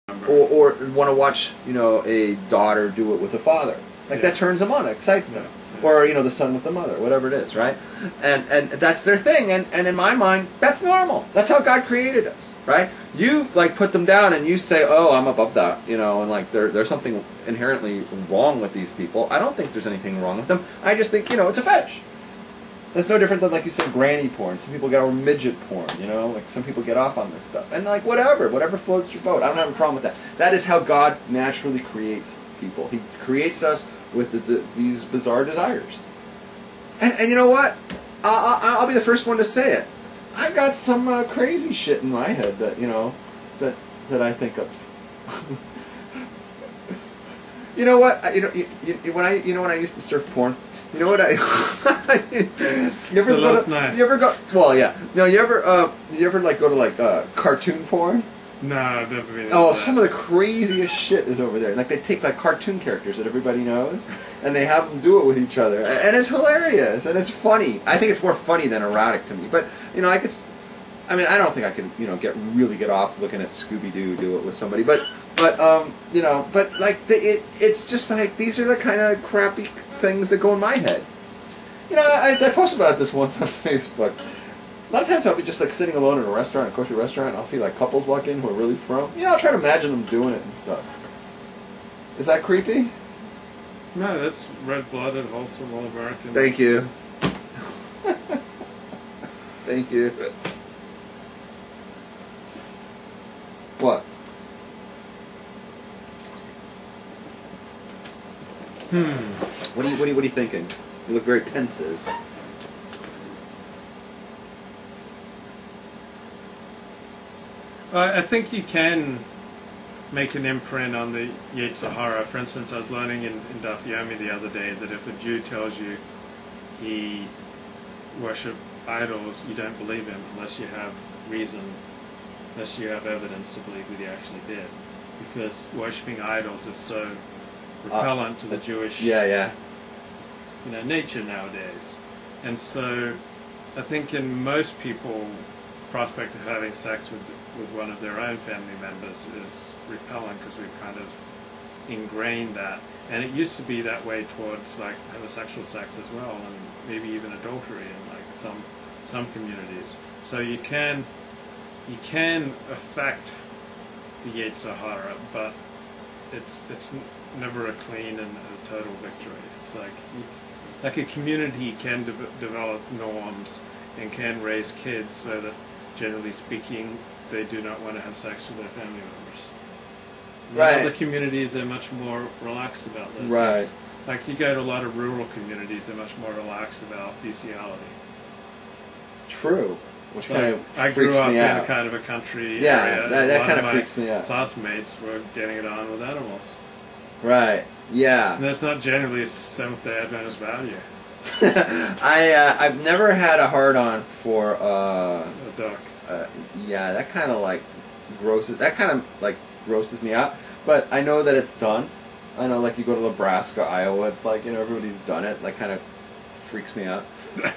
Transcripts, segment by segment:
or want to watch, a daughter do it with a father. Like that turns them on, it excites them. Or, the son with the mother, whatever it is, right? And that's their thing. And in my mind, that's normal. That's how God created us, right? You put them down and you say, oh, I'm above that, and there's something inherently wrong with these people. I don't think there's anything wrong with them. I just think, it's a fetish. That's no different than, like you said, granny porn. Some people get over midget porn, some people get off on this stuff. And whatever floats your boat. I don't have a problem with that. That is how God naturally creates people. He creates us with these bizarre desires. And you know what? I'll be the first one to say it. I've got some crazy shit in my head that, that I think of. You know what? When I used to surf porn, you know what you ever go? Well, yeah. No, you ever go to cartoon porn? No, I've never been. Oh, some of the craziest shit is over there. Like they take cartoon characters that everybody knows, and they have them do it with each other, and it's hilarious and it's funny. I think it's more funny than erotic to me. But I don't think I can really get off looking at Scooby-Doo do it with somebody. But it's just like these are the kind of crappy things that go in my head. I posted about this once on Facebook. A lot of times I'll be just sitting alone in a restaurant, a kosher restaurant, and I'll see couples walk in who are really from. I'll try to imagine them doing it and stuff. Is that creepy? No, that's red-blooded, wholesome, all-American. Thank you. Thank you. What? What are you thinking? You look very pensive. I think you can make an imprint on the Yetzer Hara. For instance, I was learning in Daf Yomi the other day that if a Jew tells you he worshipped idols, you don't believe him unless you have reason, unless you have evidence to believe that he actually did. Because worshipping idols is so repellent to the Jewish nature nowadays. And so I think in most people, prospect of having sex with one of their own family members is repellent because we've kind of ingrained that. And it used to be that way towards homosexual sex as well, and maybe even adultery in some communities. So you can affect the Yetzer Hara, but it's never a clean and a total victory. It's like a community can develop norms and can raise kids so that, generally speaking, they do not want to have sex with their family members. Right. In other communities, they're much more relaxed about this. Right. Like you go to a lot of rural communities, they're much more relaxed about bestiality. True. Which kind of I grew up in a kind of a country area. That kind of freaks me out. Classmates were getting it on with animals. Right. Yeah. And that's not generally a Seventh-day Adventist value. I've never had a hard-on for a duck. That kind of grosses me out. But I know that it's done. I know you go to Nebraska, Iowa, it's everybody's done it. Kind of freaks me out.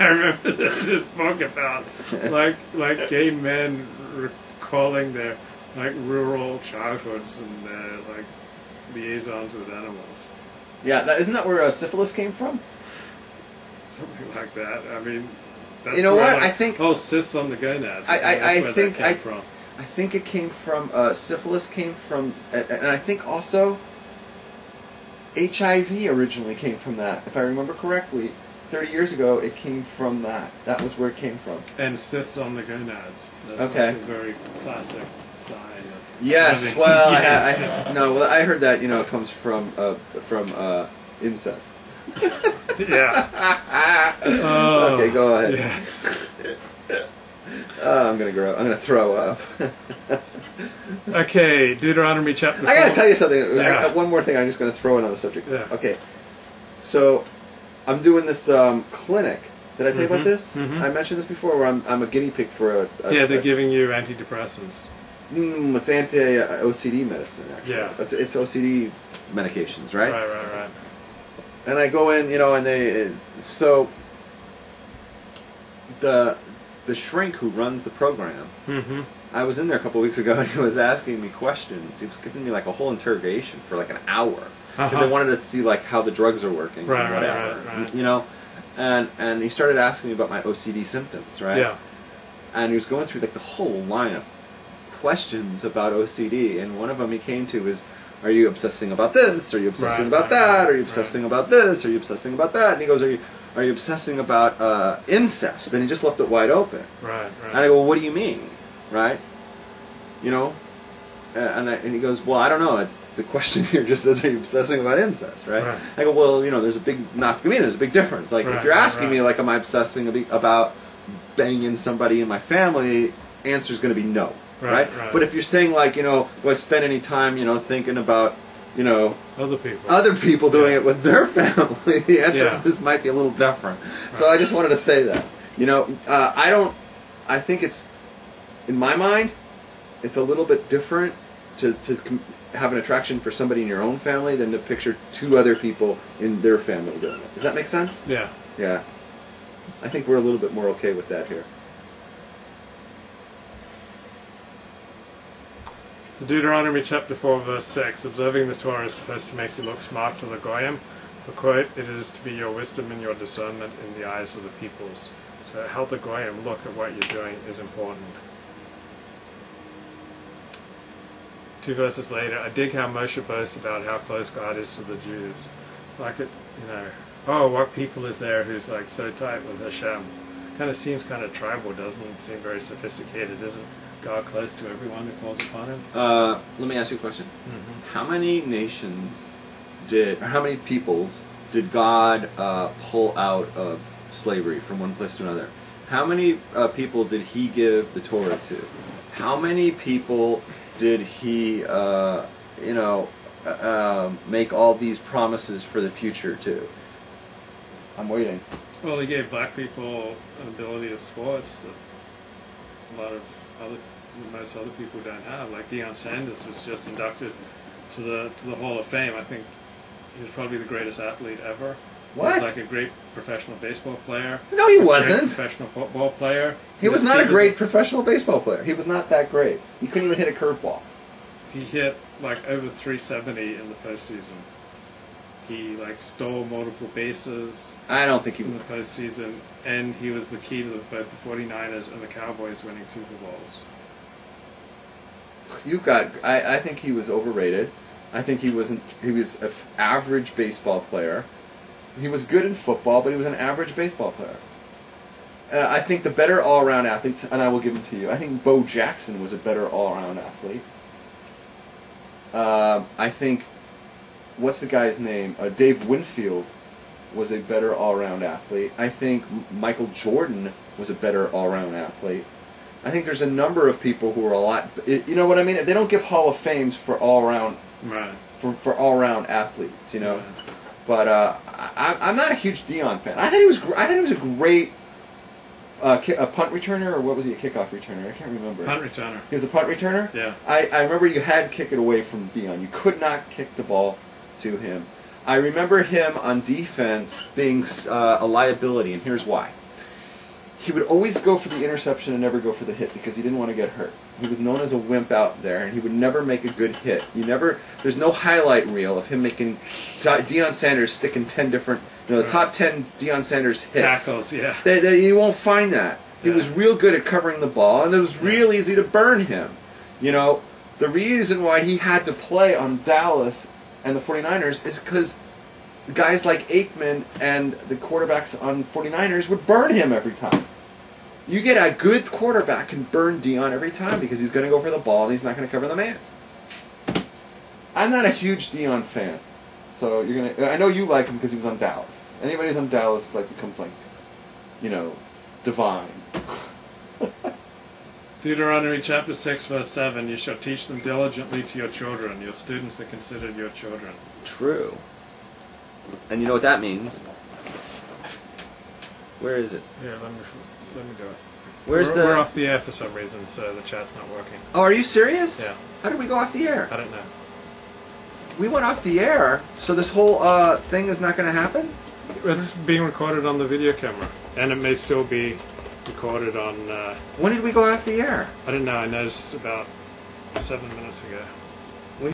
I remember this book about like gay men recalling their rural childhoods and their liaisons with animals. Yeah, isn't that where syphilis came from? Something like that. I mean, that's I think cysts on the gonads. I think it came from syphilis came from, and I think also HIV originally came from that. If I remember correctly, 30 years ago, it came from that. That was where it came from. And cysts on the gonads. That's okay. A very classic sign of. Yes. Well, I heard that it comes from incest. Yeah. Okay, go ahead. Yes. I'm gonna throw up. Okay, Deuteronomy chapter 4. I gotta tell you something. Yeah. One more thing. I'm just gonna throw in on the subject. Yeah. Okay. So, I'm doing this clinic. Did I tell you about this? Mm-hmm. I mentioned this before, where I'm a guinea pig for they're giving you antidepressants. It's anti-OCD medicine, actually. Yeah. It's OCD medications, right? Right. And I go in, and so the shrink who runs the program, mm-hmm. I was in there a couple weeks ago, and he was asking me questions. He was giving me like a whole interrogation for like an hour because they wanted to see like how the drugs are working, and whatever, right. you know. And he started asking me about my OCD symptoms, right? Yeah. And he was going through like the whole line of questions about OCD, and one of them he came to is, are you obsessing about this? Are you obsessing about that? Are you obsessing about this? Are you obsessing about that? And he goes, are you obsessing about incest? And he just left it wide open. Right. And I go, well, what do you mean? Right? You know? And he goes, well, I don't know. The question here just says, are you obsessing about incest? Right? I go, well, you know, there's a big nafkamina, there's a big difference. Like, if you're asking me, like, am I obsessing about banging somebody in my family, answer's going to be no. Right? But if you're saying, like, you know, do I spend any time, you know, thinking about, you know, other people doing it with their family, the answer this might be a little different. So I just wanted to say that. You know, I think it's, in my mind, it's a little bit different to have an attraction for somebody in your own family than to picture two other people in their family doing it. Does that make sense? Yeah. Yeah. I think we're a little bit more okay with that here. Deuteronomy chapter 4 verse 6, observing the Torah is supposed to make you look smart to the Goyim. For quote, it is to be your wisdom and your discernment in the eyes of the peoples. So how the Goyim look at what you're doing is important. 2 verses later, I dig how Moshe boasts about how close God is to the Jews. Like it, you know, oh, what people is there who's like so tight with Hashem? Kind of seems kind of tribal, doesn't it? Seem very sophisticated, isn't God close to everyone who calls upon Him? Let me ask you a question. How many nations how many peoples did God pull out of slavery from one place to another? How many people did He give the Torah to? How many people did He, make all these promises for the future to? I'm waiting. Well, He gave black people an ability to sports that most other people don't have. Like Deion Sanders was just inducted to the Hall of Fame. I think he was probably the greatest athlete ever. What? He was like a great professional baseball player. No, he wasn't. Professional football player. He was not a great professional baseball player. He was not that great. He couldn't even hit a curveball. He hit like over 370 in the postseason. He like stole multiple bases. I don't think he in the postseason, and he was the key to both the 49ers and the Cowboys winning Super Bowls. I think he was overrated. I think he was an average baseball player. He was good in football, but he was an average baseball player. I think the better all-around athletes, and I will give them to you, I think Bo Jackson was a better all-around athlete. I think, what's the guy's name? Dave Winfield was a better all-around athlete. I think Michael Jordan was a better all-around athlete. I think there's a number of people who are a lot. You know what I mean? They don't give Hall of Fames for all-around, for all-around athletes. You know, but I'm not a huge Deion fan. I think he was a great a punt returner, or what was he? A kickoff returner? I can't remember. Punt returner. He was a punt returner. Yeah. I remember you had to kick it away from Deion. You could not kick the ball to him. I remember him on defense being a liability, and here's why. He would always go for the interception and never go for the hit because he didn't want to get hurt. He was known as a wimp out there, and he would never make a good hit. There's no highlight reel of him making Deion Sanders sticking 10 different, the top 10 Deion Sanders hits. Tackles, yeah. You won't find that. He was real good at covering the ball, and it was real easy to burn him. You know, the reason why he had to play on Dallas and the 49ers is because guys like Aikman and the quarterbacks on 49ers would burn him every time. You get a good quarterback can burn Deion every time because he's going to go for the ball and he's not going to cover the man. I'm not a huge Deion fan, so I know you like him because he was on Dallas. Anybody who's on Dallas becomes divine. Deuteronomy chapter 6 verse 7, you shall teach them diligently to your children. Your students are considered your children. True. And you know what that means? Where is it? Yeah, let me do it. We're off the air for some reason, so the chat's not working. Oh, are you serious? Yeah. How did we go off the air? I don't know. We went off the air, so this whole thing is not going to happen? It's being recorded on the video camera, and it may still be recorded on. When did we go off the air? I don't know. I noticed about 7 minutes ago.